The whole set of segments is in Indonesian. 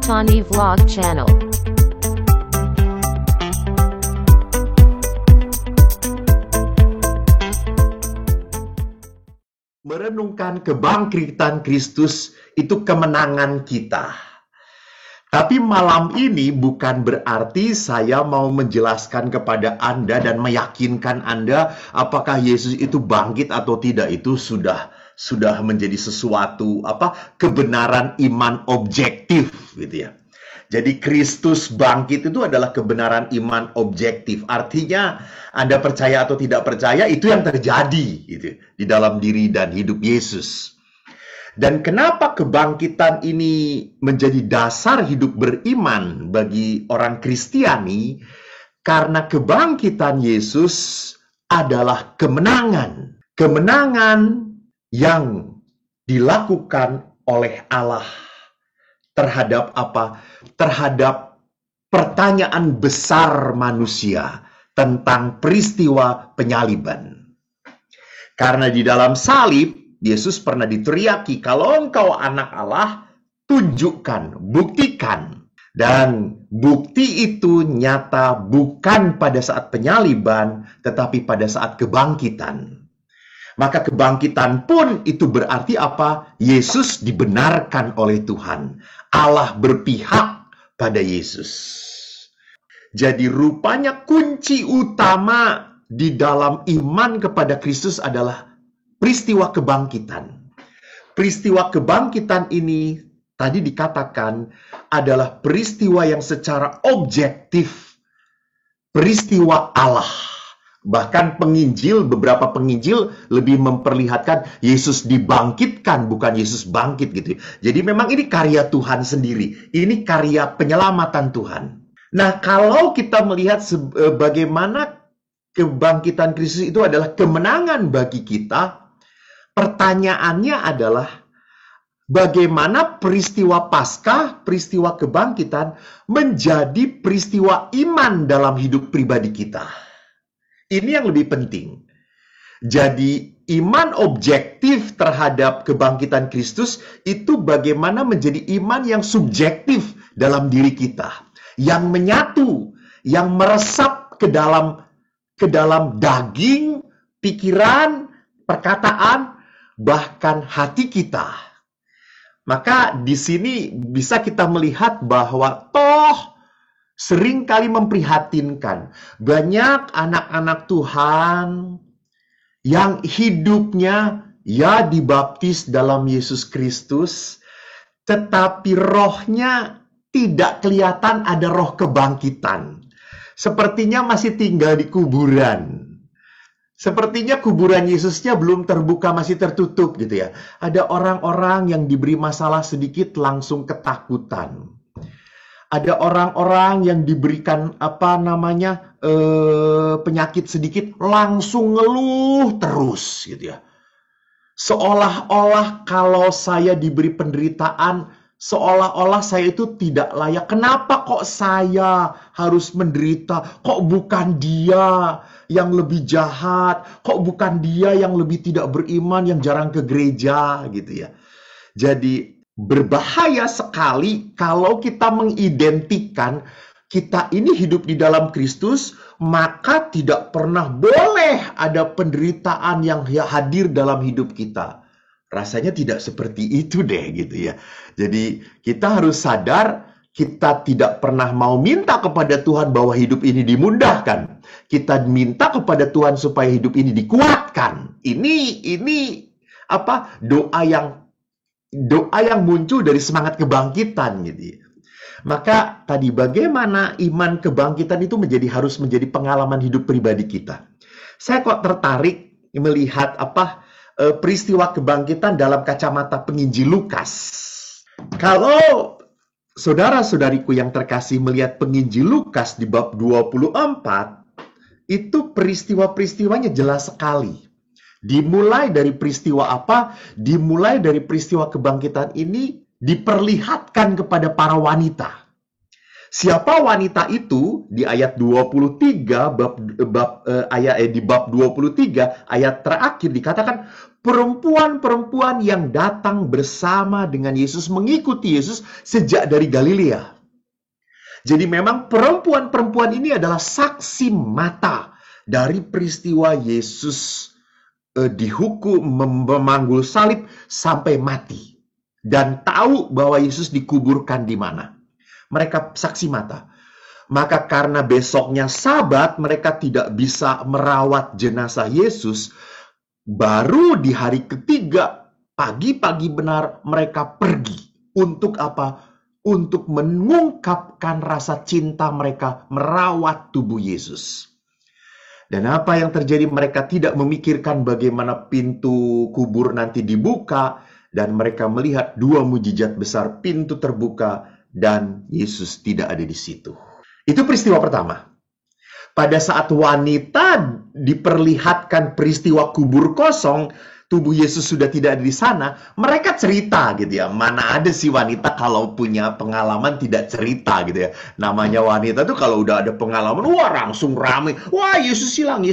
Tani Vlog Channel. Merenungkan kebangkitan Kristus itu kemenangan kita. Tapi malam ini bukan berarti saya mau menjelaskan kepada Anda dan meyakinkan Anda apakah Yesus itu bangkit atau tidak. Itu sudah menjadi sesuatu kebenaran iman objektif gitu ya. Jadi Kristus bangkit itu adalah kebenaran iman objektif. Artinya Anda percaya atau tidak percaya itu yang terjadi gitu di dalam diri dan hidup Yesus. Dan kenapa kebangkitan ini menjadi dasar hidup beriman bagi orang Kristiani? Karena kebangkitan Yesus adalah kemenangan. Kemenangan yang dilakukan oleh Allah terhadap apa? Terhadap pertanyaan besar manusia tentang peristiwa penyaliban. Karena di dalam salib, Yesus pernah diteriaki, kalau engkau anak Allah, tunjukkan, buktikan. Dan bukti itu nyata bukan pada saat penyaliban, tetapi pada saat kebangkitan. Maka kebangkitan pun itu berarti apa? Yesus dibenarkan oleh Tuhan. Allah berpihak pada Yesus. Jadi rupanya kunci utama di dalam iman kepada Kristus adalah peristiwa kebangkitan. Peristiwa kebangkitan ini tadi dikatakan adalah peristiwa yang secara objektif peristiwa Allah. Bahkan beberapa penginjil lebih memperlihatkan Yesus dibangkitkan, bukan Yesus bangkit gitu. Jadi memang ini karya Tuhan sendiri. Ini karya penyelamatan Tuhan. Nah, kalau kita melihat bagaimana kebangkitan Kristus itu adalah kemenangan bagi kita, pertanyaannya adalah bagaimana peristiwa Paskah, peristiwa kebangkitan menjadi peristiwa iman dalam hidup pribadi kita. Ini yang lebih penting. Jadi iman objektif terhadap kebangkitan Kristus itu bagaimana menjadi iman yang subjektif dalam diri kita, yang menyatu, yang meresap ke dalam daging, pikiran, perkataan, bahkan hati kita. Maka di sini bisa kita melihat bahwa sering kali memprihatinkan. Banyak anak-anak Tuhan yang hidupnya ya dibaptis dalam Yesus Kristus, tetapi rohnya tidak kelihatan ada roh kebangkitan. Sepertinya masih tinggal di kuburan. Sepertinya kuburan Yesusnya belum terbuka, masih tertutup gitu ya. Ada orang-orang yang diberi masalah sedikit langsung ketakutan. Ada orang-orang yang diberikan penyakit sedikit langsung ngeluh terus gitu ya. Seolah-olah kalau saya diberi penderitaan, seolah-olah saya itu tidak layak. Kenapa kok saya harus menderita? Kok bukan dia yang lebih jahat? Kok bukan dia yang lebih tidak beriman, yang jarang ke gereja gitu ya. Jadi berbahaya sekali kalau kita mengidentikan kita ini hidup di dalam Kristus, maka tidak pernah boleh ada penderitaan yang hadir dalam hidup kita. Rasanya tidak seperti itu deh gitu ya. Jadi kita harus sadar kita tidak pernah mau minta kepada Tuhan bahwa hidup ini dimudahkan. Kita minta kepada Tuhan supaya hidup ini dikuatkan. Ini doa yang muncul dari semangat kebangkitan gitu. Maka tadi bagaimana iman kebangkitan itu harus menjadi pengalaman hidup pribadi kita. Saya kok tertarik melihat peristiwa kebangkitan dalam kacamata penginjil Lukas. Kalau saudara-saudariku yang terkasih melihat penginjil Lukas di bab 24, itu peristiwa-peristiwanya jelas sekali. Dimulai dari peristiwa apa? Dimulai dari peristiwa kebangkitan ini diperlihatkan kepada para wanita. Siapa wanita itu? Di ayat 23 di bab 23 ayat terakhir dikatakan perempuan-perempuan yang datang bersama dengan Yesus, mengikuti Yesus sejak dari Galilea. Jadi memang perempuan-perempuan ini adalah saksi mata dari peristiwa Yesus dihukum, memanggul salib sampai mati, dan tahu bahwa Yesus dikuburkan di mana. Mereka saksi mata. Maka karena besoknya Sabat, mereka tidak bisa merawat jenazah Yesus. Baru di hari ketiga, pagi-pagi benar, mereka pergi. Untuk apa? Untuk mengungkapkan rasa cinta mereka merawat tubuh Yesus. Dan apa yang terjadi? Mereka tidak memikirkan bagaimana pintu kubur nanti dibuka. Dan mereka melihat dua mujizat besar, pintu terbuka dan Yesus tidak ada di situ. Itu peristiwa pertama. Pada saat wanita diperlihatkan peristiwa kubur kosong, tubuh Yesus sudah tidak ada di sana, mereka cerita gitu ya. Mana ada sih wanita kalau punya pengalaman tidak cerita gitu ya. Namanya wanita tuh kalau udah ada pengalaman, wah langsung rame. Wah Yesus hilang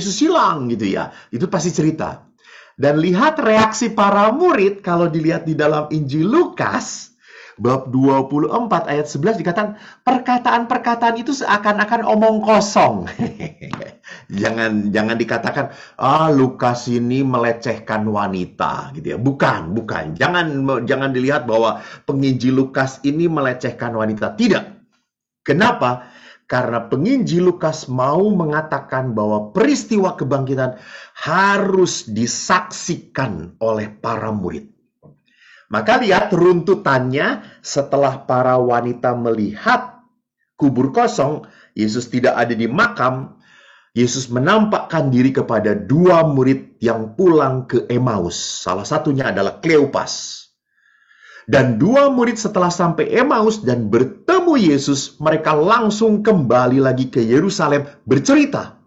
gitu ya. Itu pasti cerita. Dan lihat reaksi para murid kalau dilihat di dalam Injil Lukas, bab 24 ayat 11 dikatakan perkataan-perkataan itu seakan-akan omong kosong. Jangan dikatakan Lukas ini melecehkan wanita gitu ya. Bukan. Jangan dilihat bahwa penginjil Lukas ini melecehkan wanita. Tidak. Kenapa? Karena penginjil Lukas mau mengatakan bahwa peristiwa kebangkitan harus disaksikan oleh para murid. Maka lihat runtutannya, setelah para wanita melihat kubur kosong, Yesus tidak ada di makam, Yesus menampakkan diri kepada dua murid yang pulang ke Emmaus. Salah satunya adalah Kleopas. Dan dua murid setelah sampai Emmaus dan bertemu Yesus, mereka langsung kembali lagi ke Yerusalem bercerita.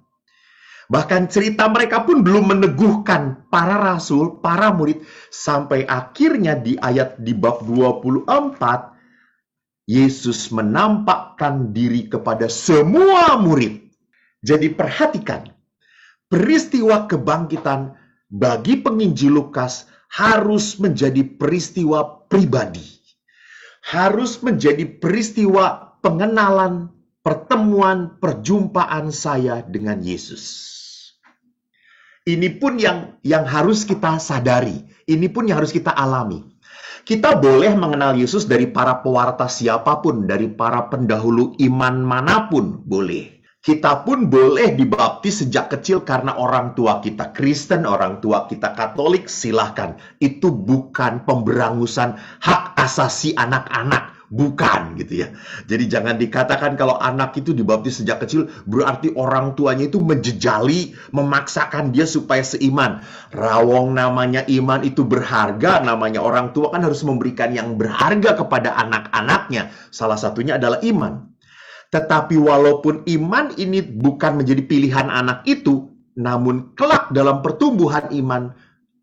Bahkan cerita mereka pun belum meneguhkan para rasul, para murid, sampai akhirnya di bab 24, Yesus menampakkan diri kepada semua murid. Jadi perhatikan, peristiwa kebangkitan bagi penginjil Lukas harus menjadi peristiwa pribadi. Harus menjadi peristiwa pengenalan, pertemuan, perjumpaan saya dengan Yesus. Ini pun yang harus kita sadari. Ini pun yang harus kita alami. Kita boleh mengenal Yesus dari para pewarta siapapun, dari para pendahulu iman manapun, boleh. Kita pun boleh dibaptis sejak kecil karena orang tua kita Kristen, orang tua kita Katolik, silahkan. Itu bukan pemberangusan hak asasi anak-anak. Bukan gitu ya. Jadi jangan dikatakan kalau anak itu dibaptis sejak kecil berarti orang tuanya itu menjejali, memaksakan dia supaya seiman. Rawong namanya iman itu berharga, namanya orang tua kan harus memberikan yang berharga kepada anak-anaknya. Salah satunya adalah iman. Tetapi walaupun iman ini bukan menjadi pilihan anak itu, namun kelak dalam pertumbuhan iman,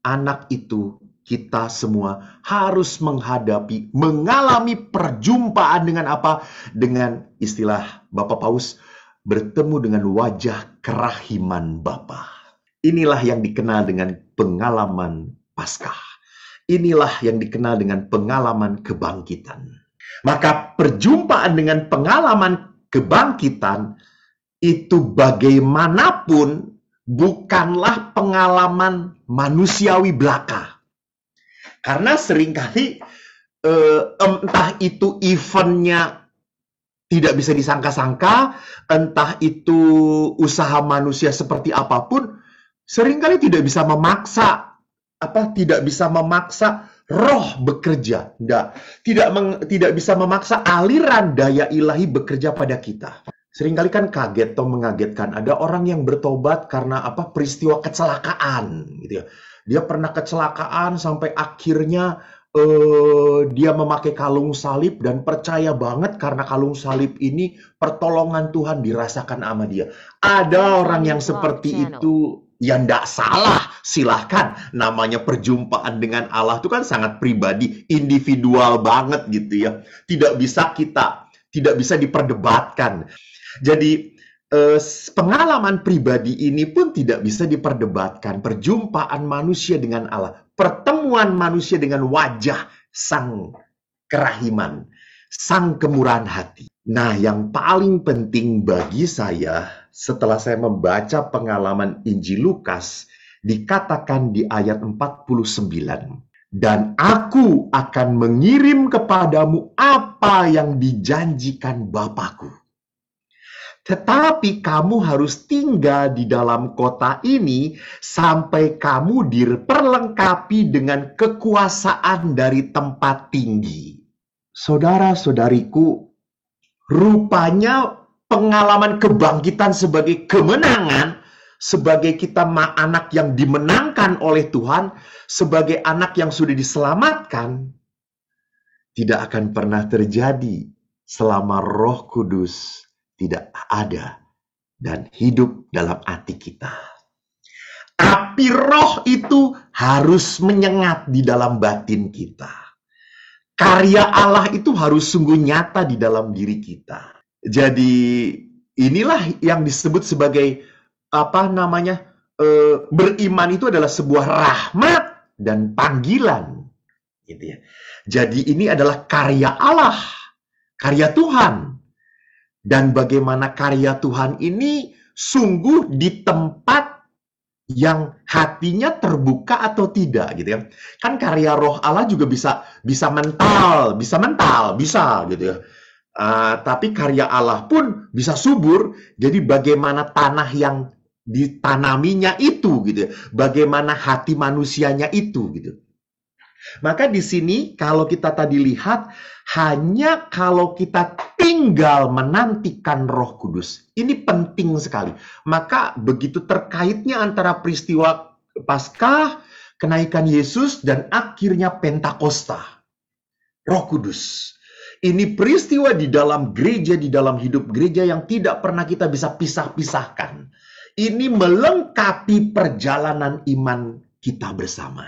anak itu kita semua harus mengalami perjumpaan dengan apa? Dengan istilah Bapak Paus, bertemu dengan wajah kerahiman Bapa. Inilah yang dikenal dengan pengalaman Paskah. Inilah yang dikenal dengan pengalaman kebangkitan. Maka perjumpaan dengan pengalaman kebangkitan itu bagaimanapun bukanlah pengalaman manusiawi belaka. Karena seringkali entah itu eventnya tidak bisa disangka-sangka, entah itu usaha manusia seperti apapun, seringkali tidak bisa memaksa roh bekerja. Tidak bisa memaksa aliran daya ilahi bekerja pada kita. Seringkali kan kaget atau mengagetkan. Ada orang yang bertobat karena peristiwa kecelakaan gitu ya. Dia pernah kecelakaan sampai akhirnya dia memakai kalung salib dan percaya banget karena kalung salib ini pertolongan Tuhan dirasakan sama dia. Ada orang yang seperti itu, ya enggak salah, silahkan. Namanya perjumpaan dengan Allah itu kan sangat pribadi, individual banget gitu ya. Tidak bisa kita tidak bisa diperdebatkan. Jadi pengalaman pribadi ini pun tidak bisa diperdebatkan. Perjumpaan manusia dengan Allah, pertemuan manusia dengan wajah Sang kerahiman, Sang kemurahan hati. Nah, yang paling penting bagi saya setelah saya membaca pengalaman Injil Lukas, dikatakan di ayat 49, dan aku akan mengirim kepadamu apa yang dijanjikan Bapakku. Tetapi kamu harus tinggal di dalam kota ini sampai kamu diperlengkapi dengan kekuasaan dari tempat tinggi. Saudara-saudariku, rupanya pengalaman kebangkitan sebagai kemenangan, sebagai kita anak yang dimenangkan oleh Tuhan, sebagai anak yang sudah diselamatkan, tidak akan pernah terjadi selama Roh Kudus tidak ada dan hidup dalam hati kita. Api roh itu harus menyengat di dalam batin kita. Karya Allah itu harus sungguh nyata di dalam diri kita. Jadi inilah yang disebut sebagai beriman itu adalah sebuah rahmat dan panggilan, gitu ya. Jadi ini adalah karya Allah, karya Tuhan. Dan bagaimana karya Tuhan ini sungguh di tempat yang hatinya terbuka atau tidak, gitu ya. Kan karya Roh Allah juga bisa mental, bisa gitu ya. Tapi karya Allah pun bisa subur. Jadi bagaimana tanah yang ditanaminya itu, gitu ya. Bagaimana hati manusianya itu, gitu. Maka di sini kalau kita tadi lihat, hanya kalau kita tinggal menantikan Roh Kudus. Ini penting sekali. Maka begitu terkaitnya antara peristiwa Paskah, kenaikan Yesus, dan akhirnya Pentakosta. Roh Kudus. Ini peristiwa di dalam gereja, di dalam hidup gereja yang tidak pernah kita bisa pisah-pisahkan. Ini melengkapi perjalanan iman kita bersama.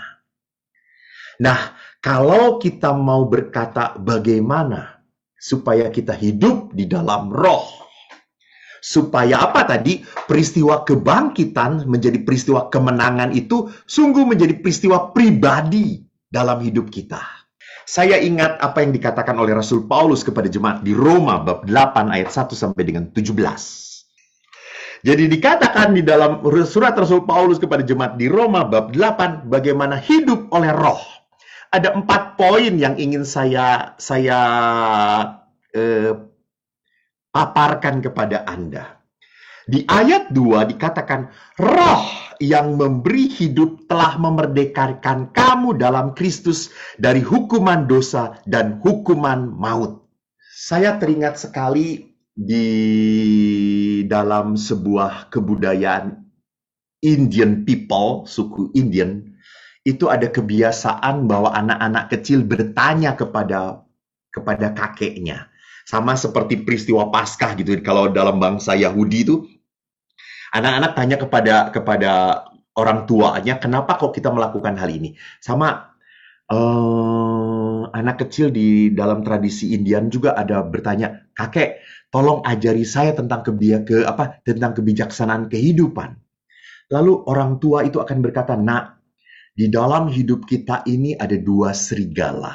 Nah, kalau kita mau berkata bagaimana supaya kita hidup di dalam roh, supaya apa tadi? Peristiwa kebangkitan menjadi peristiwa kemenangan itu sungguh menjadi peristiwa pribadi dalam hidup kita. Saya ingat apa yang dikatakan oleh Rasul Paulus kepada jemaat di Roma bab 8 ayat 1 sampai dengan 17. Jadi dikatakan di dalam surat Rasul Paulus kepada jemaat di Roma bab 8 bagaimana hidup oleh roh. Ada 4 poin yang ingin saya paparkan kepada Anda. Di ayat 2 dikatakan, roh yang memberi hidup telah memerdekakan kamu dalam Kristus dari hukuman dosa dan hukuman maut. Saya teringat sekali di dalam sebuah kebudayaan Indian people, suku Indian, itu ada kebiasaan bahwa anak-anak kecil bertanya kepada kakeknya. Sama seperti peristiwa Paskah gitu. Kalau dalam bangsa Yahudi itu, anak-anak tanya kepada orang tuanya, kenapa kok kita melakukan hal ini? Sama anak kecil di dalam tradisi Indian juga ada bertanya, kakek, tolong ajari saya tentang tentang kebijaksanaan kehidupan. Lalu orang tua itu akan berkata, nak, di dalam hidup kita ini ada 2 serigala.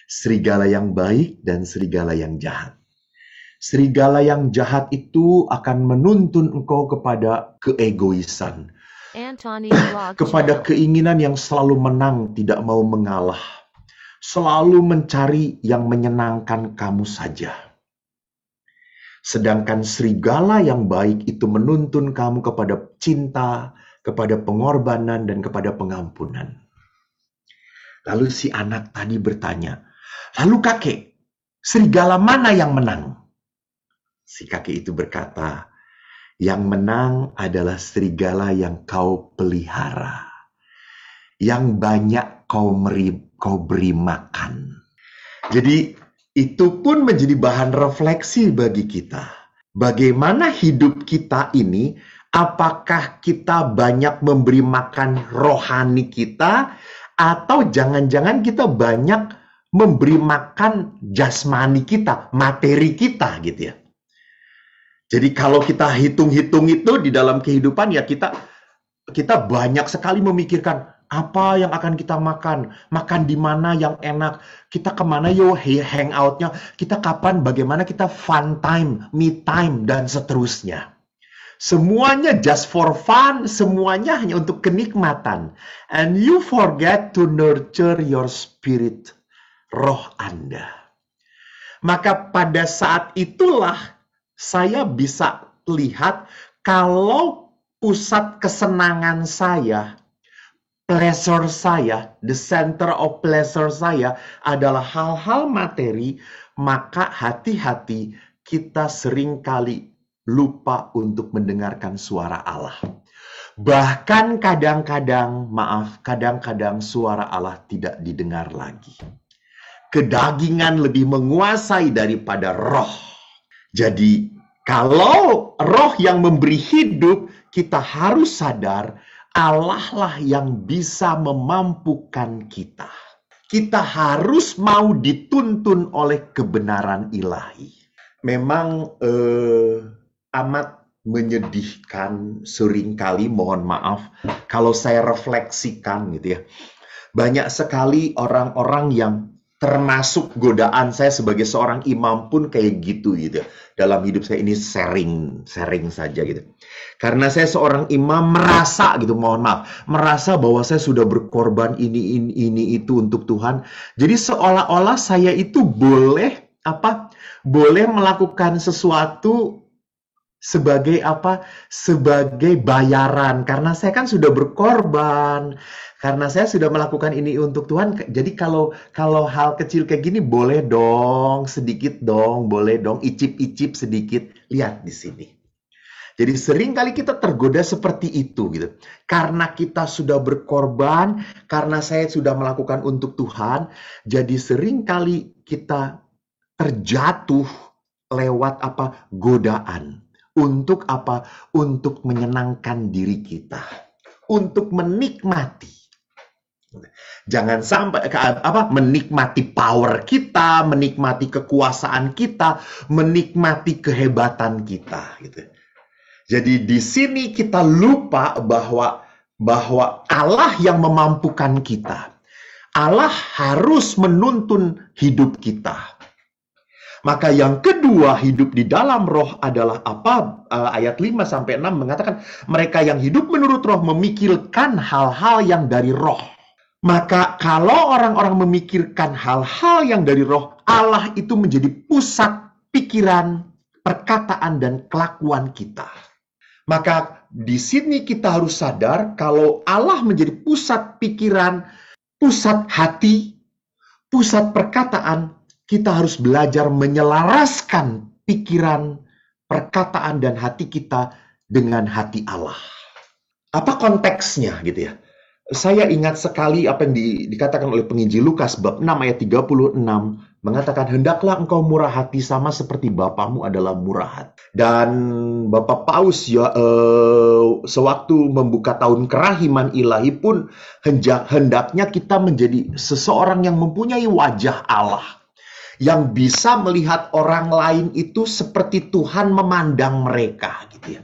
Serigala yang baik dan serigala yang jahat. Serigala yang jahat itu akan menuntun engkau kepada keegoisan. Kepada keinginan yang selalu menang, tidak mau mengalah. Selalu mencari yang menyenangkan kamu saja. Sedangkan serigala yang baik itu menuntun kamu kepada cinta, kepada pengorbanan, dan kepada pengampunan. Lalu si anak tadi bertanya, lalu kakek, serigala mana yang menang? Si kakek itu berkata, yang menang adalah serigala yang kau pelihara, yang banyak kau beri makan. Jadi itu pun menjadi bahan refleksi bagi kita. Bagaimana hidup kita ini, apakah kita banyak memberi makan rohani kita, atau jangan-jangan kita banyak memberi makan jasmani kita, materi kita gitu ya. Jadi kalau kita hitung-hitung itu di dalam kehidupan ya kita banyak sekali memikirkan apa yang akan kita makan di mana yang enak, kita kemana yuk hangoutnya, kita kapan, bagaimana kita fun time, me time, dan seterusnya. Semuanya just for fun, semuanya hanya untuk kenikmatan. And you forget to nurture your spirit, roh Anda. Maka pada saat itulah saya bisa lihat kalau pusat kesenangan saya, pleasure saya, the center of pleasure saya adalah hal-hal materi, maka hati-hati kita seringkali lupa untuk mendengarkan suara Allah. Bahkan kadang-kadang suara Allah tidak didengar lagi. Kedagingan lebih menguasai daripada roh. Jadi, kalau roh yang memberi hidup, kita harus sadar Allah lah yang bisa memampukan kita. Kita harus mau dituntun oleh kebenaran ilahi. Memang amat menyedihkan seringkali, mohon maaf, kalau saya refleksikan gitu ya. Banyak sekali orang-orang yang termasuk godaan saya sebagai seorang imam pun kayak gitu dalam hidup saya ini sharing saja gitu. Karena saya seorang imam merasa gitu, mohon maaf, merasa bahwa saya sudah berkorban ini itu untuk Tuhan. Jadi seolah-olah saya itu boleh melakukan sesuatu sebagai sebagai bayaran, karena saya kan sudah berkorban, karena saya sudah melakukan ini untuk Tuhan. Jadi kalau hal kecil kayak gini boleh dong, sedikit dong, boleh dong icip-icip sedikit. Lihat di sini. Jadi seringkali kita tergoda seperti itu gitu. Karena kita sudah berkorban, karena saya sudah melakukan untuk Tuhan, jadi seringkali kita terjatuh lewat godaan. Untuk Untuk menyenangkan diri kita, untuk menikmati. Jangan sampai menikmati power kita, menikmati kekuasaan kita, menikmati kehebatan kita gitu. Jadi di sini kita lupa bahwa Allah yang memampukan kita. Allah harus menuntun hidup kita. Maka yang kedua, hidup di dalam roh adalah ayat 5-6 mengatakan, mereka yang hidup menurut roh memikirkan hal-hal yang dari roh. Maka kalau orang-orang memikirkan hal-hal yang dari roh, Allah itu menjadi pusat pikiran, perkataan, dan kelakuan kita. Maka di sini kita harus sadar kalau Allah menjadi pusat pikiran, pusat hati, pusat perkataan, kita harus belajar menyelaraskan pikiran, perkataan, dan hati kita dengan hati Allah. Apa konteksnya gitu ya? Saya ingat sekali apa yang dikatakan oleh penginjil Lukas bab 6 ayat 36 mengatakan, hendaklah engkau murah hati sama seperti Bapamu adalah murah hati. Dan Bapak Paus sewaktu membuka tahun kerahiman ilahi pun hendaknya kita menjadi seseorang yang mempunyai wajah Allah, yang bisa melihat orang lain itu seperti Tuhan memandang mereka gitu ya.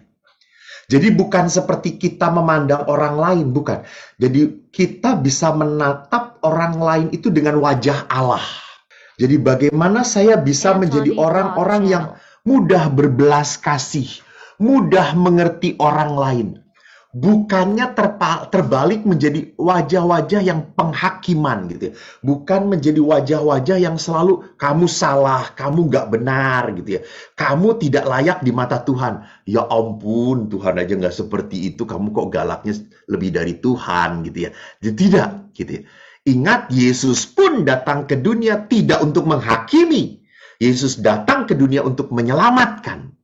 Jadi bukan seperti kita memandang orang lain, bukan. Jadi kita bisa menatap orang lain itu dengan wajah Allah. Jadi bagaimana saya bisa menjadi orang-orang yang mudah berbelas kasih, mudah mengerti orang lain. Bukannya terbalik menjadi wajah-wajah yang penghakiman gitu ya. Bukan menjadi wajah-wajah yang selalu kamu salah, kamu nggak benar gitu ya. Kamu tidak layak di mata Tuhan. Ya ampun, Tuhan aja nggak seperti itu, kamu kok galaknya lebih dari Tuhan gitu ya. Jadi tidak gitu ya. Ingat, Yesus pun datang ke dunia tidak untuk menghakimi. Yesus datang ke dunia untuk menyelamatkan.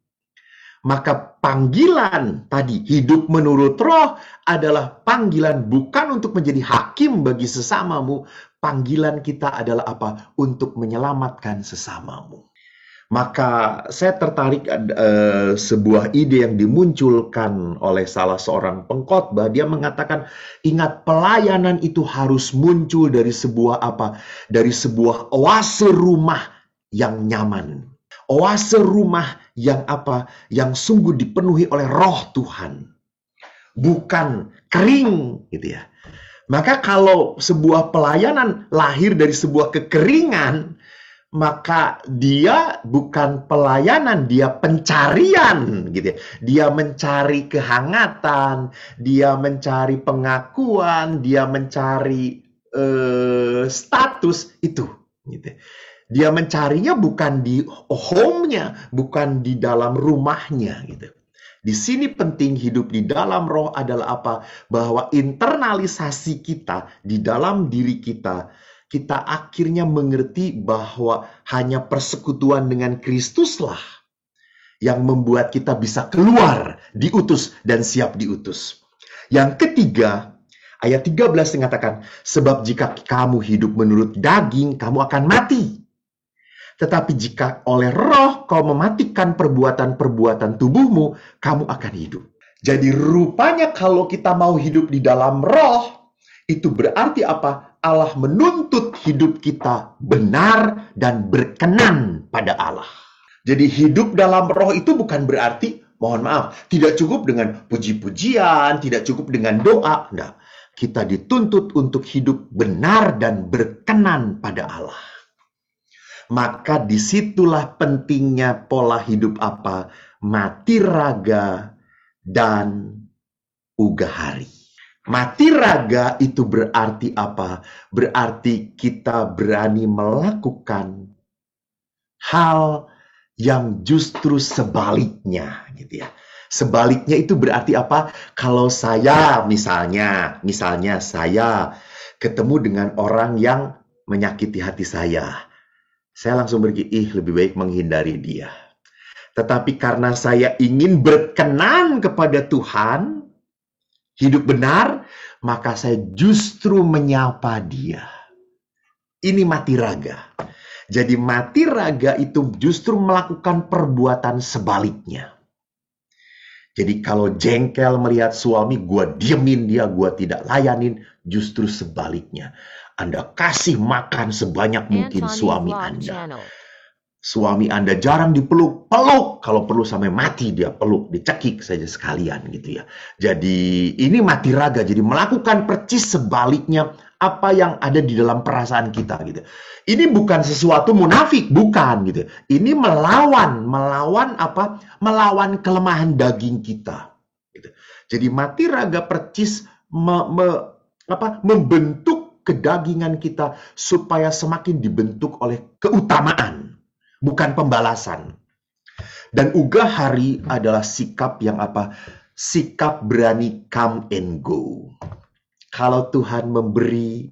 Maka panggilan tadi hidup menurut roh adalah panggilan bukan untuk menjadi hakim bagi sesamamu. Panggilan kita adalah apa? Untuk menyelamatkan sesamamu. Maka saya tertarik sebuah ide yang dimunculkan oleh salah seorang pengkhotbah. Dia mengatakan, ingat pelayanan itu harus muncul dari sebuah apa? Dari sebuah oase rumah yang nyaman. Oase rumah yang apa? Yang sungguh dipenuhi oleh roh Tuhan. Bukan kering gitu ya. Maka kalau sebuah pelayanan lahir dari sebuah kekeringan, maka dia bukan pelayanan, dia pencarian gitu ya. Dia mencari kehangatan, dia mencari pengakuan, dia mencari status itu gitu. Dia mencarinya bukan di home-nya, bukan di dalam rumahnya gitu. Di sini penting hidup di dalam roh adalah apa? Bahwa internalisasi kita di dalam diri kita, kita akhirnya mengerti bahwa hanya persekutuan dengan Kristuslah yang membuat kita bisa keluar, diutus, dan siap diutus. Yang ketiga, ayat 13 mengatakan, sebab jika kamu hidup menurut daging, kamu akan mati. Tetapi jika oleh roh kau mematikan perbuatan-perbuatan tubuhmu, kamu akan hidup. Jadi rupanya kalau kita mau hidup di dalam roh, itu berarti apa? Allah menuntut hidup kita benar dan berkenan pada Allah. Jadi hidup dalam roh itu bukan berarti, mohon maaf, tidak cukup dengan puji-pujian, tidak cukup dengan doa. Nah, kita dituntut untuk hidup benar dan berkenan pada Allah. Maka disitulah pentingnya pola hidup apa? Mati raga dan ugahari. Mati raga itu berarti apa? Berarti kita berani melakukan hal yang justru sebaliknya gitu ya. Sebaliknya itu berarti apa? Kalau saya misalnya saya ketemu dengan orang yang menyakiti hati saya langsung pergi, lebih baik menghindari dia. Tetapi karena saya ingin berkenan kepada Tuhan, hidup benar, maka saya justru menyapa dia. Ini mati raga. Jadi mati raga itu justru melakukan perbuatan sebaliknya. Jadi kalau jengkel melihat suami, gue diemin dia, gue tidak layanin, justru sebaliknya. Anda kasih makan sebanyak mungkin suami Anda. Suami Anda jarang dipeluk, peluk. Kalau perlu sampai mati dia peluk, dicekik saja sekalian gitu ya. Jadi ini mati raga, jadi melakukan percis sebaliknya apa yang ada di dalam perasaan kita gitu. Ini bukan sesuatu munafik, bukan gitu. Ini melawan apa? Melawan kelemahan daging kita. Gitu. Jadi mati raga percis membentuk kedagingan kita supaya semakin dibentuk oleh keutamaan, bukan pembalasan. Dan ugahari adalah sikap yang apa? Sikap berani come and go. Kalau Tuhan memberi,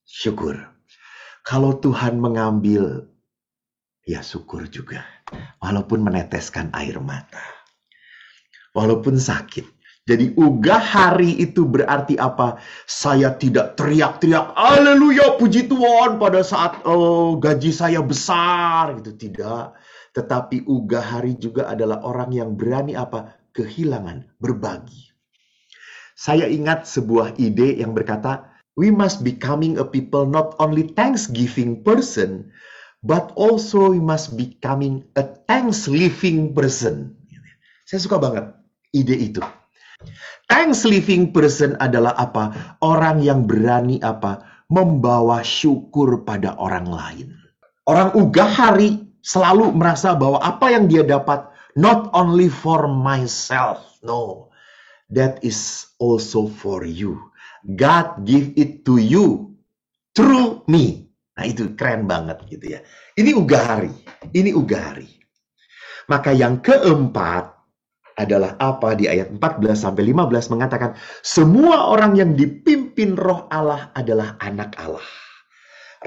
syukur. Kalau Tuhan mengambil, ya syukur juga. Walaupun meneteskan air mata. Walaupun sakit. Jadi ugahari itu berarti apa? Saya tidak teriak-teriak, haleluya, puji Tuhan pada saat gaji saya besar gitu, tidak. Tetapi ugahari juga adalah orang yang berani apa? Kehilangan, berbagi. Saya ingat sebuah ide yang berkata, we must becoming a people not only thanksgiving person, but also we must becoming a thanks-living person. Saya suka banget ide itu. Thanks living person adalah apa? Orang yang berani apa? Membawa syukur pada orang lain. Orang ugahari selalu merasa bahwa apa yang dia dapat not only for myself. No. That is also for you. God give it to you through me. Nah, itu keren banget gitu ya. Ini ugahari. Ini ugahari. Maka yang keempat adalah apa? Di ayat 14-15 mengatakan, semua orang yang dipimpin roh Allah adalah anak Allah.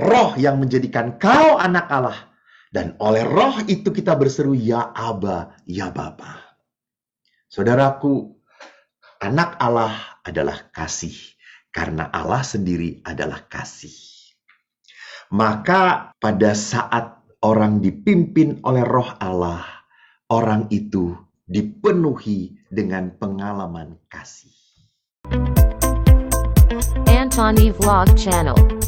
Roh yang menjadikan kau anak Allah. Dan oleh roh itu kita berseru, ya Aba, ya Bapa. Saudaraku, anak Allah adalah kasih. Karena Allah sendiri adalah kasih. Maka pada saat orang dipimpin oleh Roh Allah, orang itu dipenuhi dengan pengalaman kasih. Antoni Vlog Channel.